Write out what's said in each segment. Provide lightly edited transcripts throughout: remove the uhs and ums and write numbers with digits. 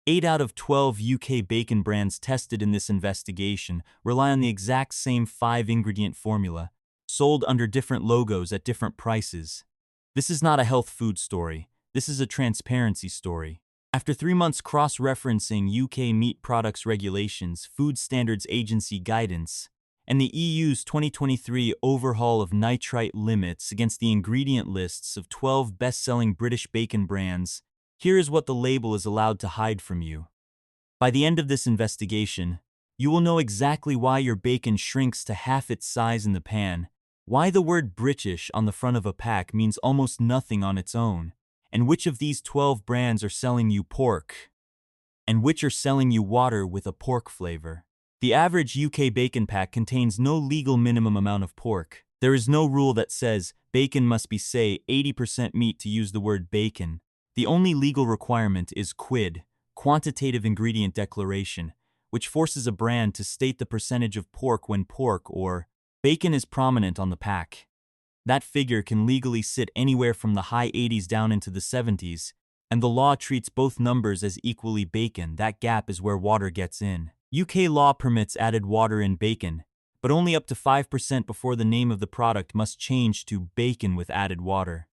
8 out of 12 UK bacon brands tested in this investigation rely on the exact same 5-ingredient formula, sold under different logos at different prices. This is not a health food story. This is a transparency story. After 3 months cross-referencing UK meat products regulations, Food Standards Agency guidance, and the EU's 2023 overhaul of nitrite limits against the ingredient lists of 12 best-selling British bacon brands, here is what the label is allowed to hide from you. By the end of this investigation, you will know exactly why your bacon shrinks to half its size in the pan, why the word British on the front of a pack means almost nothing on its own, and which of these 12 brands are selling you pork, and which are selling you water with a pork flavor. The average UK bacon pack contains no legal minimum amount of pork. There is no rule that says bacon must be, say, 80% meat to use the word bacon. The only legal requirement is QID, Quantitative Ingredient Declaration, which forces a brand to state the percentage of pork when pork or bacon is prominent on the pack. That figure can legally sit anywhere from the high 80s down into the 70s, and the law treats both numbers as equally bacon. That gap is where water gets in. UK law permits added water in bacon, but only up to 5% before the name of the product must change to bacon with added water.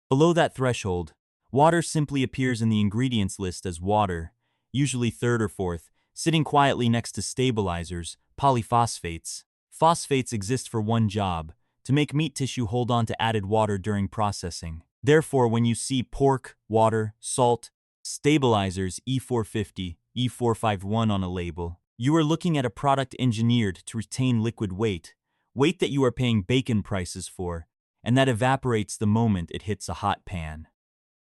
Below that threshold, water simply appears in the ingredients list as water, usually third or fourth, sitting quietly next to stabilizers, polyphosphates. Phosphates exist for one job: to make meat tissue hold on to added water during processing. Therefore, when you see pork, water, salt, stabilizers E450, E451 on a label, you are looking at a product engineered to retain liquid weight that you are paying bacon prices for, and that evaporates the moment it hits a hot pan.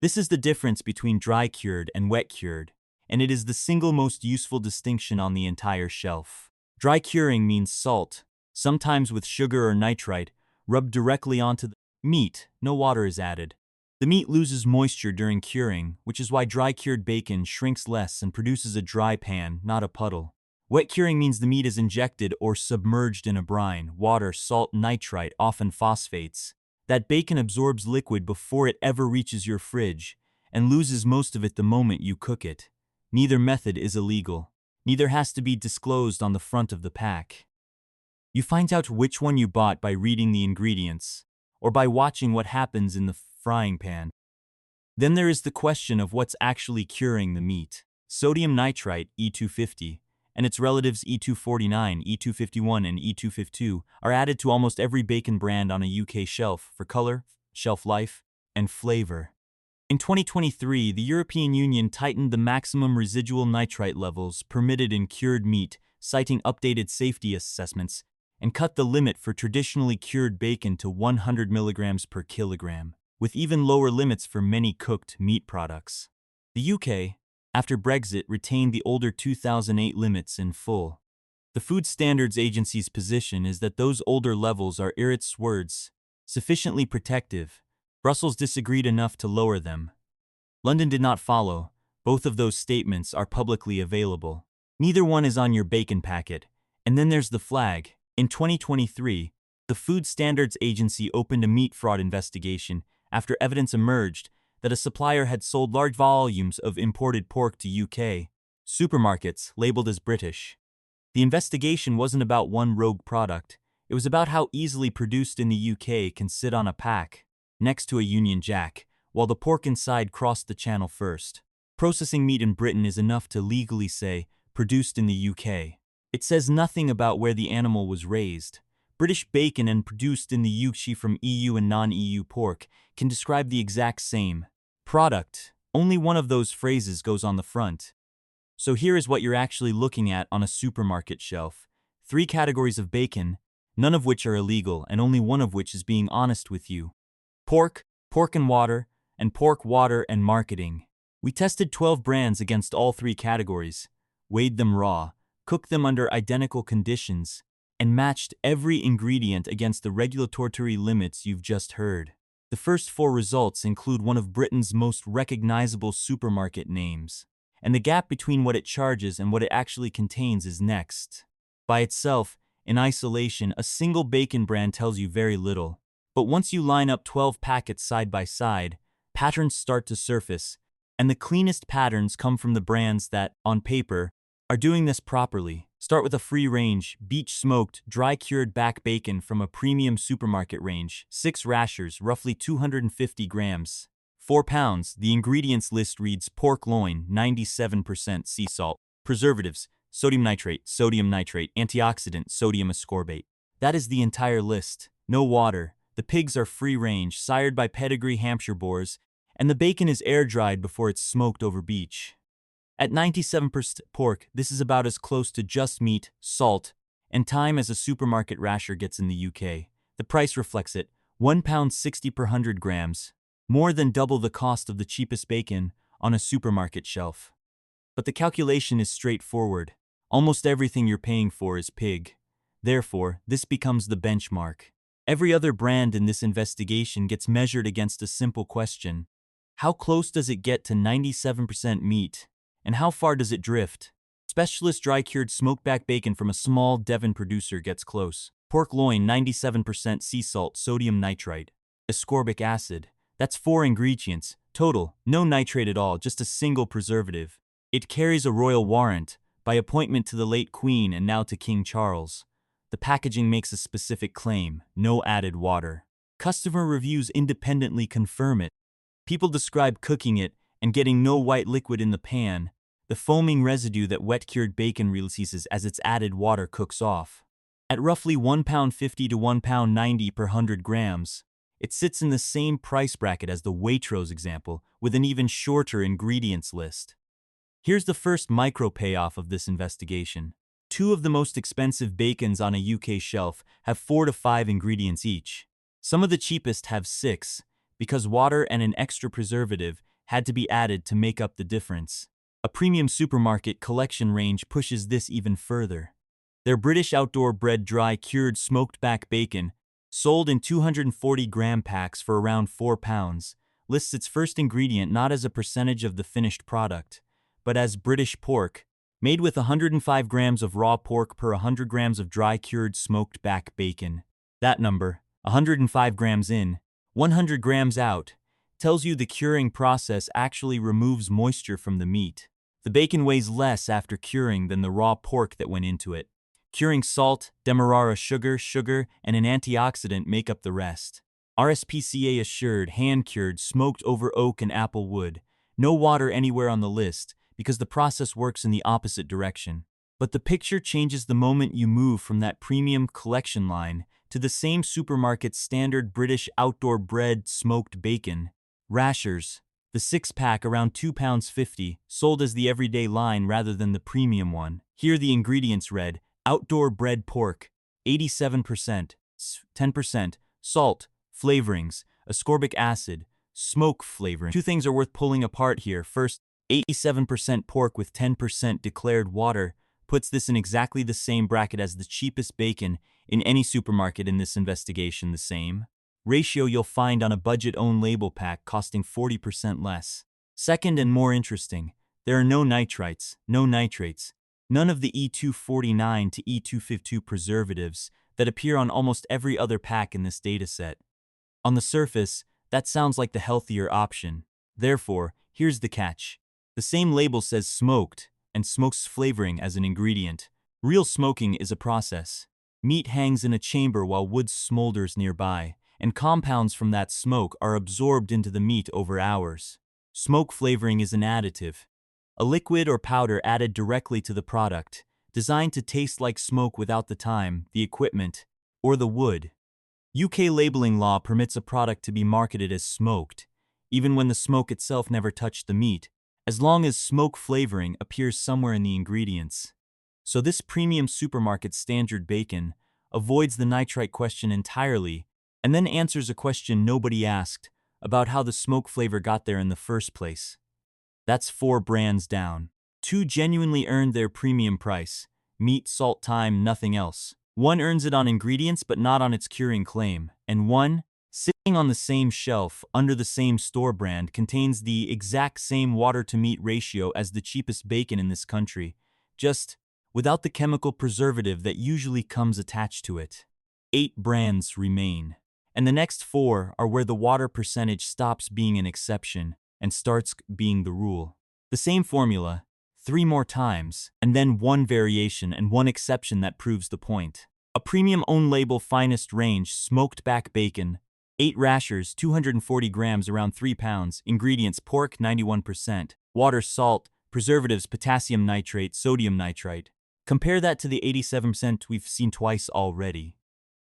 This is the difference between dry cured and wet cured, and it is the single most useful distinction on the entire shelf. Dry curing means salt, sometimes with sugar or nitrite, rubbed directly onto the meat. No water is added. The meat loses moisture during curing, which is why dry cured bacon shrinks less and produces a dry pan, not a puddle. Wet curing means the meat is injected or submerged in a brine, water, salt, nitrite, often phosphates. That bacon absorbs liquid before it ever reaches your fridge, and loses most of it the moment you cook it. Neither method is illegal. Neither has to be disclosed on the front of the pack. You find out which one you bought by reading the ingredients, or by watching what happens in the frying pan. Then there is the question of what's actually curing the meat. Sodium nitrite, E250, and its relatives E249, E251, and E252 are added to almost every bacon brand on a UK shelf for color, shelf life, and flavor. In 2023, the European Union tightened the maximum residual nitrite levels permitted in cured meat, citing updated safety assessments, and cut the limit for traditionally cured bacon to 100 milligrams per kilogram, with even lower limits for many cooked meat products. The UK, after Brexit, retained the older 2008 limits in full. The Food Standards Agency's position is that those older levels are, in its words, sufficiently protective. Brussels disagreed enough to lower them. London did not follow. Both of those statements are publicly available. Neither one is on your bacon packet. And then there's the flag. In 2023, the Food Standards Agency opened a meat fraud investigation after evidence emerged that a supplier had sold large volumes of imported pork to UK supermarkets labeled as British. The investigation wasn't about one rogue product. It was about how easily produced in the UK can sit on a pack next to a Union Jack, while the pork inside crossed the channel first. Processing meat in Britain is enough to legally say, produced in the UK. It says nothing about where the animal was raised. British bacon and produced in the UK from EU and non-EU pork can describe the exact same product. Only one of those phrases goes on the front. So here is what you're actually looking at on a supermarket shelf. 3 categories of bacon, none of which are illegal and only one of which is being honest with you. Pork, pork and water, and pork, water, and marketing. We tested 12 brands against all 3 categories, weighed them raw, cooked them under identical conditions, and matched every ingredient against the regulatory limits you've just heard. The first 4 results include one of Britain's most recognizable supermarket names, and the gap between what it charges and what it actually contains is next. By itself, in isolation, a single bacon brand tells you very little. But once you line up 12 packets side by side, patterns start to surface. And the cleanest patterns come from the brands that, on paper, are doing this properly. Start with a free-range, beach-smoked, dry-cured back bacon from a premium supermarket range, 6 rashers, roughly 250 grams. 4 pounds, the ingredients list reads pork loin, 97% sea salt, preservatives, sodium nitrate, antioxidant, sodium ascorbate. That is the entire list. No water. The pigs are free-range, sired by pedigree Hampshire boars, and the bacon is air-dried before it's smoked over beach. At 97% pork, this is about as close to just meat, salt, and time as a supermarket rasher gets in the UK. The price reflects it, £1.60 per 100 grams, more than double the cost of the cheapest bacon on a supermarket shelf. But the calculation is straightforward. Almost everything you're paying for is pig. Therefore, this becomes the benchmark. Every other brand in this investigation gets measured against a simple question. How close does it get to 97% meat? And how far does it drift? Specialist dry-cured smoked-back bacon from a small Devon producer gets close. Pork loin, 97% sea salt, sodium nitrite. Ascorbic acid. That's 4 ingredients. Total, no nitrate at all, just a single preservative. It carries a royal warrant, by appointment to the late Queen and now to King Charles. The packaging makes a specific claim, no added water. Customer reviews independently confirm it. People describe cooking it and getting no white liquid in the pan. The foaming residue that wet-cured bacon releases as its added water cooks off. At roughly £1.50 to £1.90 per 100 grams, it sits in the same price bracket as the Waitrose example, with an even shorter ingredients list. Here's the first micro payoff of this investigation. 2 of the most expensive bacons on a UK shelf have 4 to 5 ingredients each. Some of the cheapest have 6, because water and an extra preservative had to be added to make up the difference. A premium supermarket collection range pushes this even further. Their British outdoor bred dry cured smoked back bacon, sold in 240-gram packs for around £4, lists its first ingredient not as a percentage of the finished product, but as British pork, made with 105 grams of raw pork per 100 grams of dry cured smoked back bacon. That number, 105 grams in, 100 grams out, tells you the curing process actually removes moisture from the meat. The bacon weighs less after curing than the raw pork that went into it. Curing salt, demerara sugar, and an antioxidant make up the rest. RSPCA assured, hand-cured, smoked over oak and apple wood. No water anywhere on the list, because the process works in the opposite direction. But the picture changes the moment you move from that premium collection line to the same supermarket's standard British outdoor bred smoked bacon. Rashers, the 6-pack around £2.50, sold as the everyday line rather than the premium one. Here the ingredients read, outdoor bred pork, 87%, 10%, salt, flavorings, ascorbic acid, smoke flavoring. 2 things are worth pulling apart here. First, 87% pork with 10% declared water puts this in exactly the same bracket as the cheapest bacon in any supermarket in this investigation. The same ratio you'll find on a budget-owned label pack costing 40% less. Second, and more interesting, there are no nitrites, no nitrates, none of the E249 to E252 preservatives that appear on almost every other pack in this dataset. On the surface, that sounds like the healthier option. Therefore, here's the catch. The same label says smoked, and smokes flavoring as an ingredient. Real smoking is a process. Meat hangs in a chamber while wood smolders nearby, and compounds from that smoke are absorbed into the meat over hours. Smoke flavoring is an additive, a liquid or powder added directly to the product, designed to taste like smoke without the time, the equipment, or the wood. UK labeling law permits a product to be marketed as smoked, even when the smoke itself never touched the meat, as long as smoke flavoring appears somewhere in the ingredients. So this premium supermarket standard bacon avoids the nitrite question entirely and then answers a question nobody asked about how the smoke flavor got there in the first place. That's 4 brands down. 2 genuinely earned their premium price. Meat, salt, time, nothing else. 1 earns it on ingredients but not on its curing claim. And 1, sitting on the same shelf under the same store brand, contains the exact same water-to-meat ratio as the cheapest bacon in this country, just without the chemical preservative that usually comes attached to it. 8 brands remain. And the next 4 are where the water percentage stops being an exception. and starts being the rule. The same formula, 3 more times, and then one variation and one exception that proves the point. A premium own label finest range smoked back bacon, 8 rashers, 240 grams, around 3 pounds, ingredients pork 91%, water, salt, preservatives, potassium nitrate, sodium nitrite. Compare that to the 87% we've seen twice already.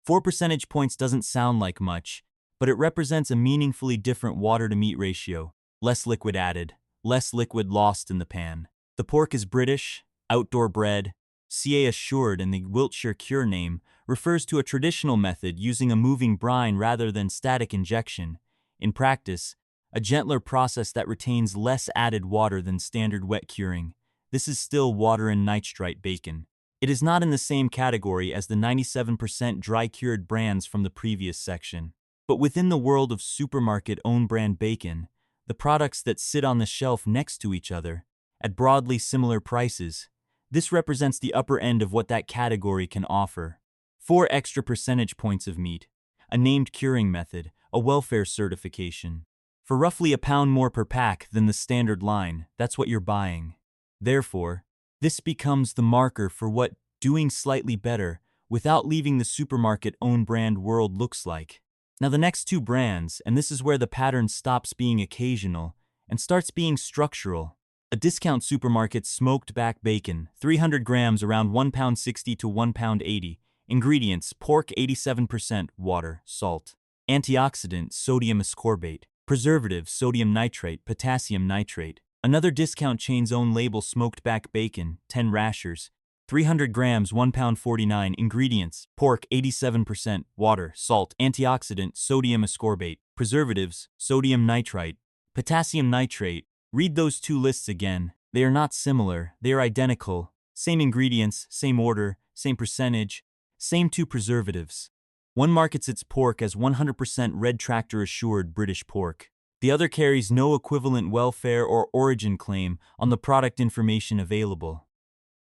4 percentage points doesn't sound like much, but it represents a meaningfully different water-to-meat ratio. Less liquid added, less liquid lost in the pan. The pork is British, outdoor bred, CA assured, and the Wiltshire cure name refers to a traditional method using a moving brine rather than static injection. In practice, a gentler process that retains less added water than standard wet curing. This is still water and nitrite bacon. It is not in the same category as the 97% dry-cured brands from the previous section. But within the world of supermarket own-brand bacon, the products that sit on the shelf next to each other, at broadly similar prices, this represents the upper end of what that category can offer. 4 extra percentage points of meat, a named curing method, a welfare certification. For roughly £1 more per pack than the standard line, that's what you're buying. Therefore, this becomes the marker for what doing slightly better without leaving the supermarket own-brand world looks like. Now the next 2 brands, and this is where the pattern stops being occasional and starts being structural. A discount supermarket smoked back bacon, 300 grams, around £1.60 to £1.80. Ingredients, pork 87%, water, salt, antioxidant, sodium ascorbate, preservative, sodium nitrate, potassium nitrate. Another discount chain's own label smoked back bacon, 10 rashers, 300 grams, £1.49. Ingredients, pork 87%, water, salt, antioxidant, sodium ascorbate, preservatives, sodium nitrite, potassium nitrate. Read those 2 lists again. They are not similar, they are identical. Same ingredients, same order, same percentage, same 2 preservatives. One markets its pork as 100% red tractor assured British pork. The other carries no equivalent welfare or origin claim on the product information available.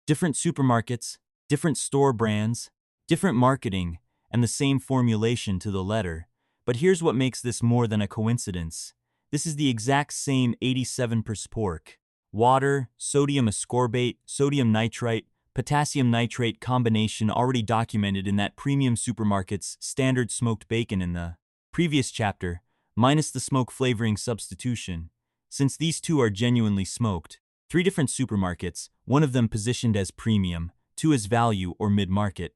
Different supermarkets, different store brands, different marketing, and the same formulation to the letter. But here's what makes this more than a coincidence. This is the exact same 87% pork, water, sodium ascorbate, sodium nitrite, potassium nitrate combination already documented in that premium supermarket's standard smoked bacon in the previous chapter, minus the smoke flavoring substitution. Since these 2 are genuinely smoked, 3 different supermarkets, one of them positioned as premium, 2 as value or mid-market,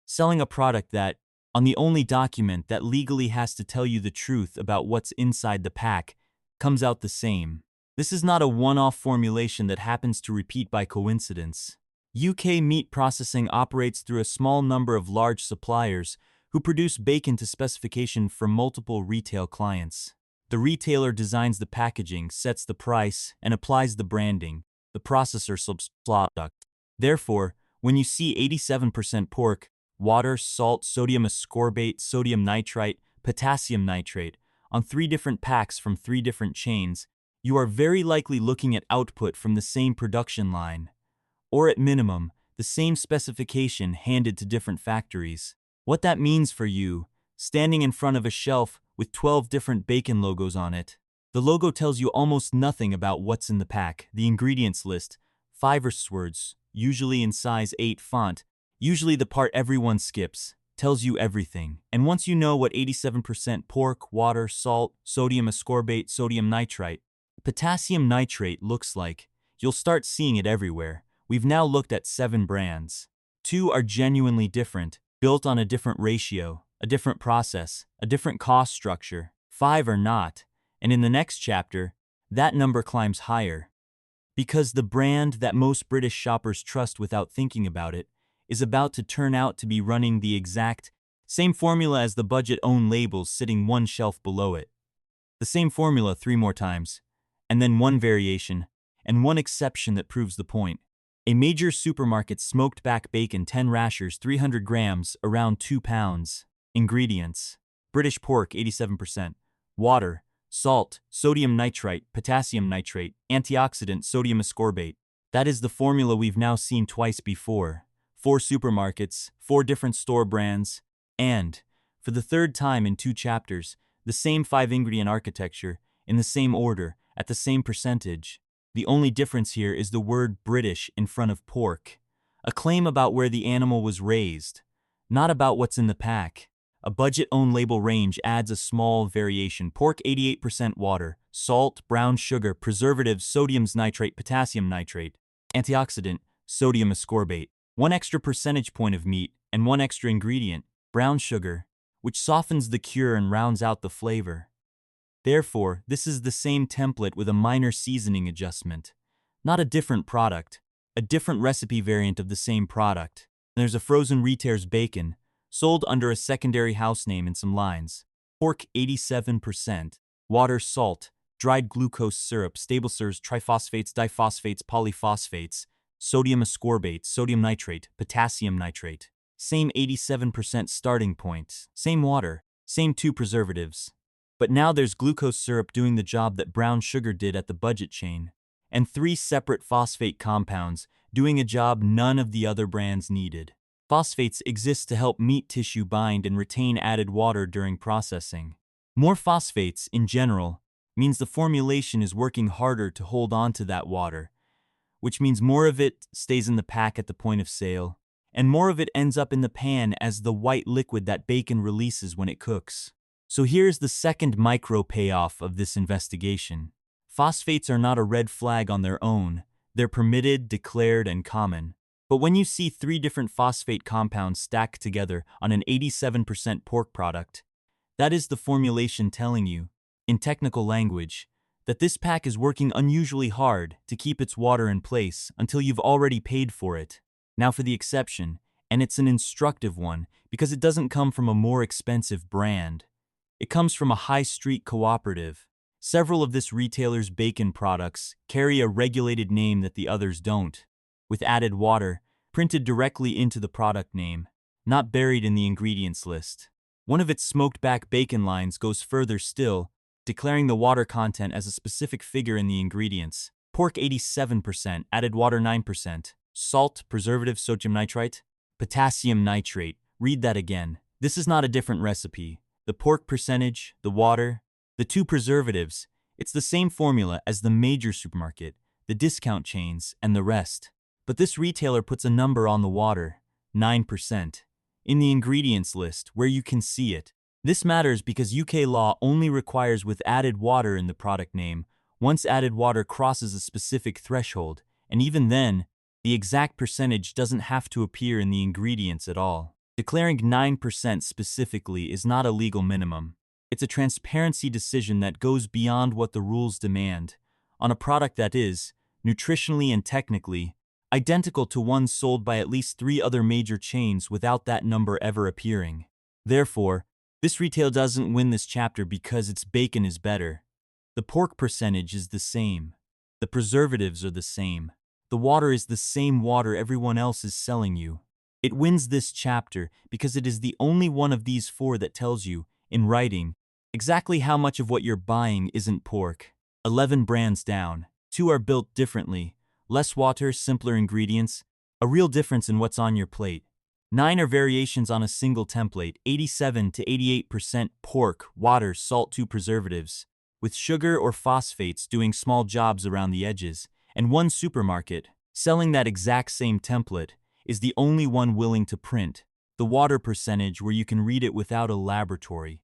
selling a product that, on the only document that legally has to tell you the truth about what's inside the pack, comes out the same. This is not a one-off formulation that happens to repeat by coincidence. UK meat processing operates through a small number of large suppliers who produce bacon to specification for multiple retail clients. The retailer designs the packaging, sets the price, and applies the branding. The processor sells product. Therefore, when you see 87% pork, water, salt, sodium ascorbate, sodium nitrite, potassium nitrate on 3 different packs from 3 different chains, you are very likely looking at output from the same production line, or at minimum, the same specification handed to different factories. What that means for you, standing in front of a shelf with 12 different bacon logos on it. The logo tells you almost nothing about what's in the pack. The ingredients list, 5 words, usually in size 8 font, usually the part everyone skips, tells you everything. And once you know what 87% pork, water, salt, sodium ascorbate, sodium nitrite, potassium nitrate looks like, you'll start seeing it everywhere. We've now looked at 7 brands. 2 are genuinely different, built on a different ratio, a different process, a different cost structure. 5 are not, and in the next chapter, that number climbs higher. Because the brand that most British shoppers trust without thinking about it is about to turn out to be running the exact same formula as the budget-owned labels sitting one shelf below it. The same formula 3 more times, and then one variation, and one exception that proves the point. A major supermarket smoked back bacon, 10 rashers, 300 grams, around 2 pounds. Ingredients: British pork 87%, water, salt, sodium nitrite, potassium nitrate, antioxidant, sodium ascorbate. That is the formula we've now seen twice before. 4 supermarkets, 4 different store brands, and, for the 3rd time in 2 chapters, the same 5-ingredient architecture, in the same order, at the same percentage. The only difference here is the word British in front of pork, a claim about where the animal was raised, not about what's in the pack. A budget-owned label range adds a small variation. Pork 88% water, salt, brown sugar, preservatives, sodium nitrate, potassium nitrate, antioxidant, sodium ascorbate. 1 extra percentage point of meat and 1 extra ingredient, brown sugar, which softens the cure and rounds out the flavor. Therefore, this is the same template with a minor seasoning adjustment. Not a different product, a different recipe variant of the same product. There's a frozen retailer's bacon, sold under a secondary house name in some lines. Pork 87%, water, salt, dried glucose syrup, stable sugars, triphosphates, diphosphates, polyphosphates, sodium ascorbate, sodium nitrate, potassium nitrate. Same 87% starting point, same water, same 2 preservatives. But now there's glucose syrup doing the job that brown sugar did at the budget chain, and 3 separate phosphate compounds doing a job none of the other brands needed. Phosphates exist to help meat tissue bind and retain added water during processing. More phosphates, in general, means the formulation is working harder to hold on to that water, which means more of it stays in the pack at the point of sale, and more of it ends up in the pan as the white liquid that bacon releases when it cooks. So here's the second micro payoff of this investigation. Phosphates are not a red flag on their own. They're permitted, declared, and common. But when you see 3 different phosphate compounds stacked together on an 87% pork product, that is the formulation telling you, in technical language, that this pack is working unusually hard to keep its water in place until you've already paid for it. Now for the exception, and it's an instructive one because it doesn't come from a more expensive brand. It comes from a high street cooperative. Several of this retailer's bacon products carry a regulated name that the others don't, with added water printed directly into the product name, not buried in the ingredients list. One of its smoked back bacon lines goes further still, declaring the water content as a specific figure in the ingredients. Pork 87%, added water 9%, salt, preservative, sodium nitrite, potassium nitrate. Read that again. This is not a different recipe. The pork percentage, the water, the 2 preservatives, it's the same formula as the major supermarket, the discount chains, and the rest. But this retailer puts a number on the water, 9%, in the ingredients list where you can see it. This matters because UK law only requires with added water in the product name once added water crosses a specific threshold, and even then, the exact percentage doesn't have to appear in the ingredients at all. Declaring 9% specifically is not a legal minimum. It's a transparency decision that goes beyond what the rules demand, on a product that is, nutritionally and technically, identical to one sold by at least 3 other major chains without that number ever appearing. Therefore, this retail doesn't win this chapter because its bacon is better. The pork percentage is the same. The preservatives are the same. The water is the same water everyone else is selling you. It wins this chapter because it is the only one of these 4 that tells you, in writing, exactly how much of what you're buying isn't pork. 11 brands down. 2 are built differently. Less water, simpler ingredients, a real difference in what's on your plate. 9 are variations on a single template, 87 to 88% pork, water, salt, 2 preservatives, with sugar or phosphates doing small jobs around the edges, and 1 supermarket, selling that exact same template, is the only one willing to print the water percentage where you can read it without a laboratory.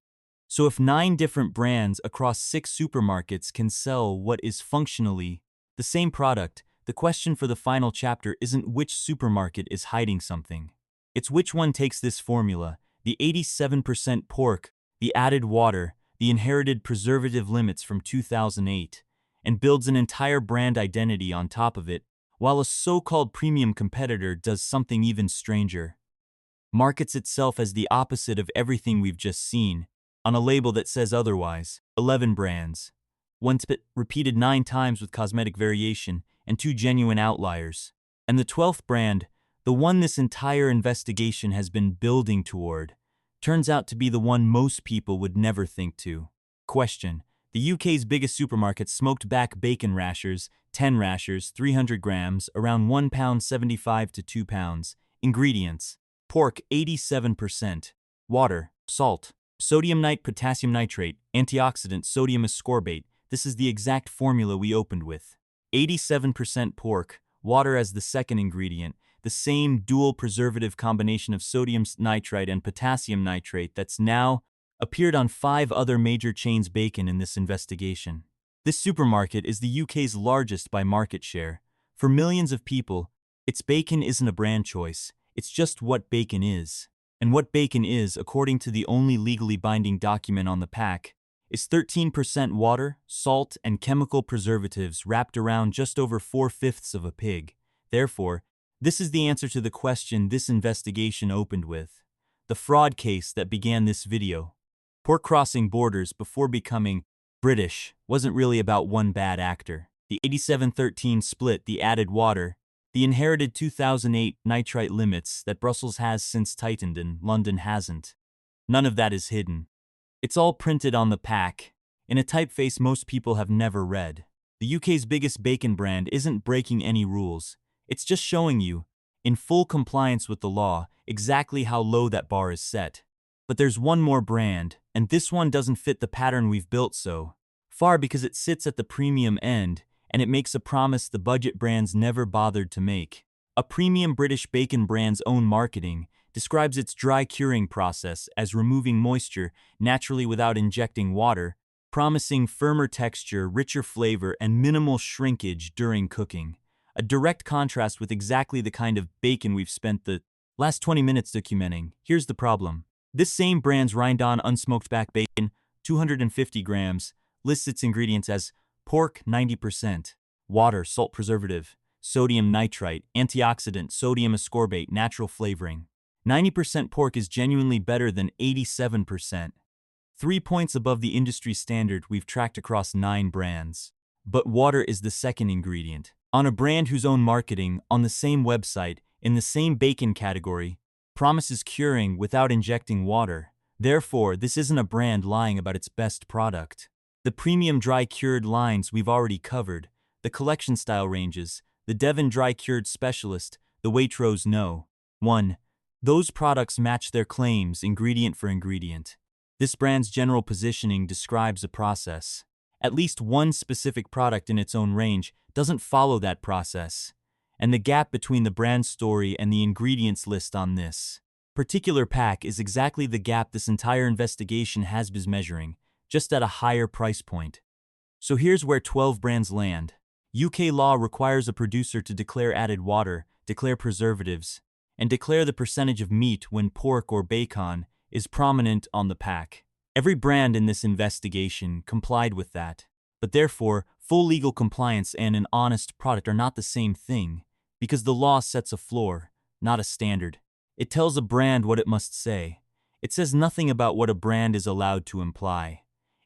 So if 9 different brands across 6 supermarkets can sell what is functionally the same product, the question for the final chapter isn't which supermarket is hiding something. It's which one takes this formula, the 87% pork, the added water, the inherited preservative limits from 2008, and builds an entire brand identity on top of it, while a so-called premium competitor does something even stranger. Markets itself as the opposite of everything we've just seen, on a label that says otherwise. 11 brands. 1 repeated 9 times with cosmetic variation, and 2 genuine outliers. And the 12th brand, the one this entire investigation has been building toward, turns out to be the one most people would never think to. Question: the UK's biggest supermarket smoked back bacon rashers, 10 rashers, 300 grams, around £1.75 to £2. Ingredients: pork 87%, water, salt, sodium nitrate, potassium nitrate, antioxidant, sodium ascorbate, this is the exact formula we opened with. 87% pork, water as the second ingredient, the same dual preservative combination of sodium nitrite and potassium nitrate that's now appeared on 5 other major chains' bacon in this investigation. This supermarket is the UK's largest by market share. For millions of people, its bacon isn't a brand choice, it's just what bacon is. And what bacon is, according to the only legally binding document on the pack, is 13% water, salt, and chemical preservatives wrapped around just over 4/5 of a pig. Therefore, this is the answer to the question this investigation opened with. The fraud case that began this video. Pork crossing borders before becoming British wasn't really about one bad actor. The 87-13 split, the added water, the inherited 2008 nitrite limits that Brussels has since tightened and London hasn't. None of that is hidden. It's all printed on the pack, in a typeface most people have never read. The UK's biggest bacon brand isn't breaking any rules. It's just showing you, in full compliance with the law, exactly how low that bar is set. But there's one more brand, and this one doesn't fit the pattern we've built so far because it sits at the premium end, and it makes a promise the budget brands never bothered to make. A premium British bacon brand's own marketing describes its dry curing process as removing moisture naturally without injecting water, promising firmer texture, richer flavor, and minimal shrinkage during cooking. A direct contrast with exactly the kind of bacon we've spent the last 20 minutes documenting. Here's the problem. This same brand's rind-on unsmoked back bacon, 250 grams, lists its ingredients as pork 90%, water, salt preservative, sodium nitrite, antioxidant, sodium ascorbate, natural flavoring. 90% pork is genuinely better than 87%. 3 points above the industry standard we've tracked across 9 brands. But water is the second ingredient. On a brand whose own marketing, on the same website, in the same bacon category, promises curing without injecting water. Therefore, this isn't a brand lying about its best product. The premium dry cured lines we've already covered, the collection style ranges, the Devon dry cured specialist, the Waitrose No. 1. Those products match their claims ingredient for ingredient. This brand's general positioning describes a process. At least one specific product in its own range doesn't follow that process. And the gap between the brand story and the ingredients list on this particular pack is exactly the gap this entire investigation has been measuring, just at a higher price point. So here's where 12 brands land. UK law requires a producer to declare added water, declare preservatives, and declare the percentage of meat when pork or bacon is prominent on the pack. Every brand in this investigation complied with that, but therefore, full legal compliance and an honest product are not the same thing, because the law sets a floor, not a standard. It tells a brand what it must say. It says nothing about what a brand is allowed to imply.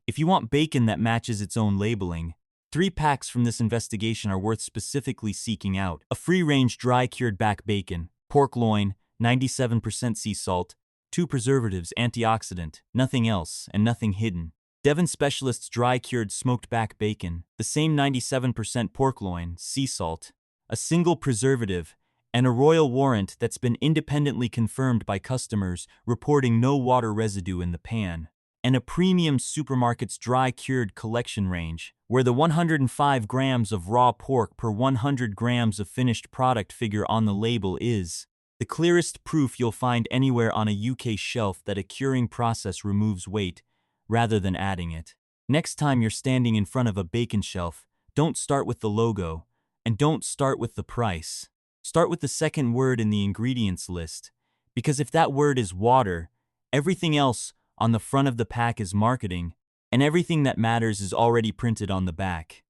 If you want bacon that matches its own labeling, 3 packs from this investigation are worth specifically seeking out. A free-range dry-cured back bacon, pork loin, 97% sea salt, 2 preservatives, antioxidant, nothing else, and nothing hidden. Devon Specialist's dry-cured smoked back bacon, the same 97% pork loin, sea salt, a single preservative, and a royal warrant that's been independently confirmed by customers reporting no water residue in the pan. And a premium supermarket's dry-cured collection range, where the 105 grams of raw pork per 100 grams of finished product figure on the label is the clearest proof you'll find anywhere on a UK shelf that a curing process removes weight, rather than adding it. Next time you're standing in front of a bacon shelf, don't start with the logo, and don't start with the price. Start with the second word in the ingredients list, because if that word is water, everything else on the front of the pack is marketing, and everything that matters is already printed on the back.